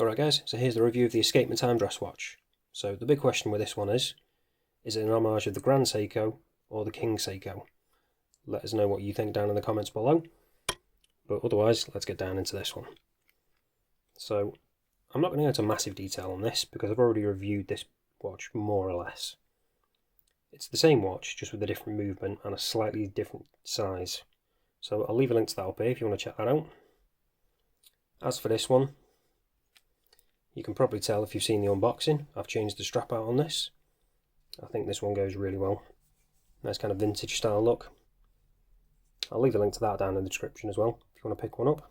Alright guys, so here's the review of the Escapement Time dress watch. So the big question with this one is it an homage of the Grand Seiko or the King Seiko? Let us know what you think down in the comments below. But otherwise, let's get down into this one. So I'm not going to go into massive detail on this because I've already reviewed this watch more or less. It's the same watch, just with a different movement and a slightly different size. So I'll leave a link to that up here if you want to check that out. As for this one, you can probably tell if you've seen the unboxing, I've changed the strap out on this. I think this one goes really well. Nice kind of vintage style look. I'll leave a link to that down in the description as well, if you want to pick one up.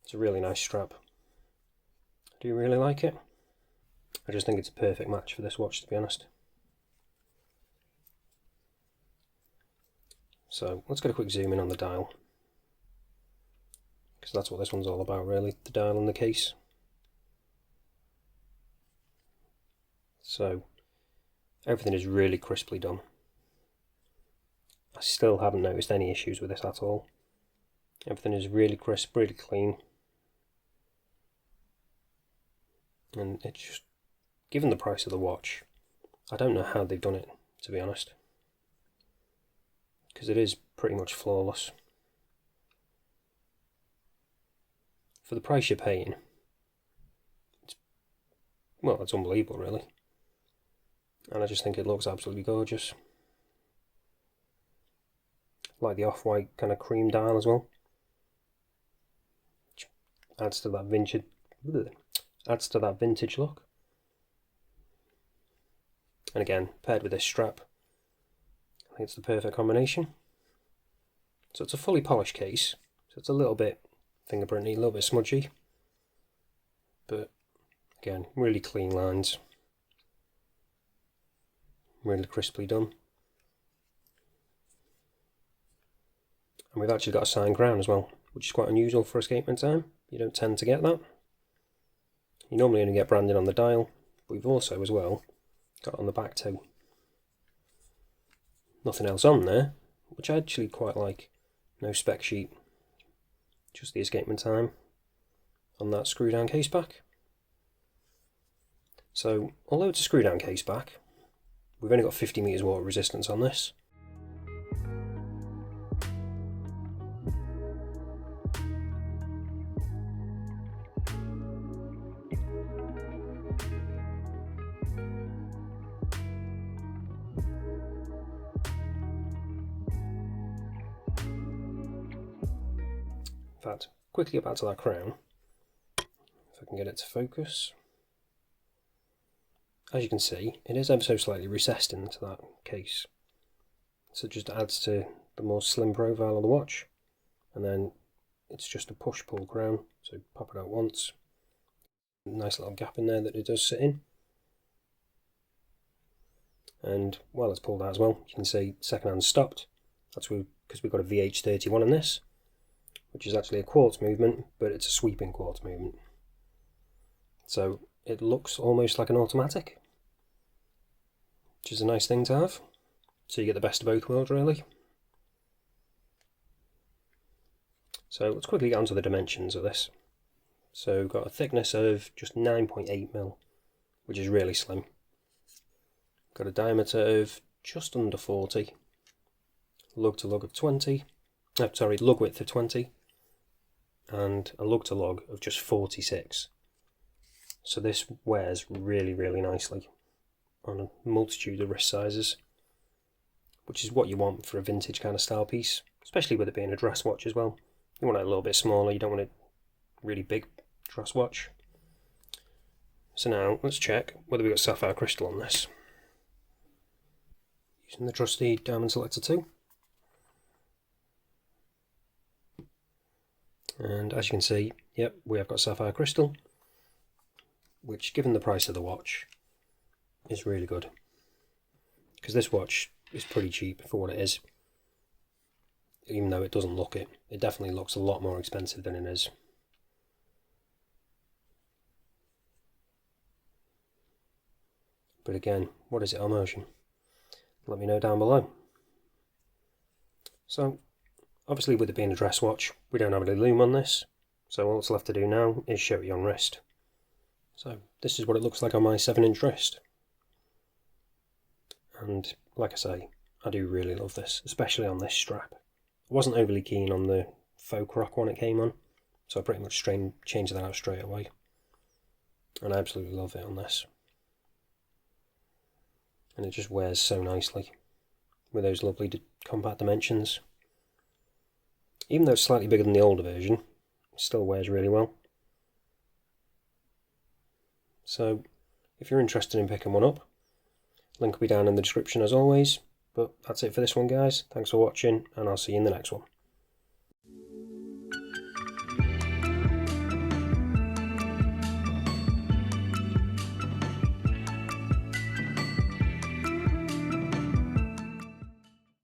It's a really nice strap. I do really like it. I just think it's a perfect match for this watch, to be honest. So let's get a quick zoom in on the dial, because that's what this one's all about really, the dial and the case. So everything is really crisply done. I still haven't noticed any issues with this at all. Everything is really crisp, really clean. And it's just, given the price of the watch, I don't know how they've done it, to be honest. Because it is pretty much flawless. For the price you're paying, it's unbelievable really. And I just think it looks absolutely gorgeous. Like the off-white kind of cream dial as well. Which adds to that vintage look. And again, paired with this strap, I think it's the perfect combination. So it's a fully polished case, so it's a little bit fingerprinty, a little bit smudgy. But again, really clean lines. Really crisply done. And we've actually got a signed crown as well, which is quite unusual for Escapement Time. You don't tend to get that. You normally only get branding on the dial, but we've also as well got it on the back too. Nothing else on there, which I actually quite like. No spec sheet, just the Escapement Time on that screw down case back. So although it's a screw down case back, we've only got 50 meters water resistance on this. In fact, quickly get back to that crown, if I can get it to focus. As you can see, it is ever so slightly recessed into that case, so it just adds to the more slim profile of the watch. And then it's just a push-pull crown, so pop it out once. Nice little gap in there that it does sit in. And while it's pulled out as well, you can see second hand stopped. That's because we've got a VH31 in this, which is actually a quartz movement, but it's a sweeping quartz movement. So it looks almost like an automatic, which is a nice thing to have. So you get the best of both worlds really. So let's quickly get onto the dimensions of this. So we've got a thickness of just 9.8mm, which is really slim. Got a diameter of just under 40, lug to lug of 20, lug width of 20, and a lug to lug of just 46. So this wears really, really nicely on a multitude of wrist sizes, which is what you want for a vintage kind of style piece, especially with it being a dress watch as well. You want it a little bit smaller, you don't want a really big dress watch. So now let's check whether we've got Sapphire Crystal on this. Using the trusty Diamond Selector 2. And as you can see, yep, we have got Sapphire Crystal, which, given the price of the watch, is really good. Because this watch is pretty cheap for what it is. Even though it doesn't look it. It definitely looks a lot more expensive than it is. But again, what is it homaging? Let me know down below. So, obviously with it being a dress watch, we don't have any loom on this. So all that's left to do now is show it you on wrist. So this is what it looks like on my 7-inch wrist. And like I say, I do really love this, especially on this strap. I wasn't overly keen on the faux rock one it came on, so I pretty much changed that out straight away. And I absolutely love it on this. And it just wears so nicely with those lovely compact dimensions. Even though it's slightly bigger than the older version, it still wears really well. So if you're interested in picking one up, link will be down in the description as always. But that's it for this one, guys. Thanks for watching, and I'll see you in the next one.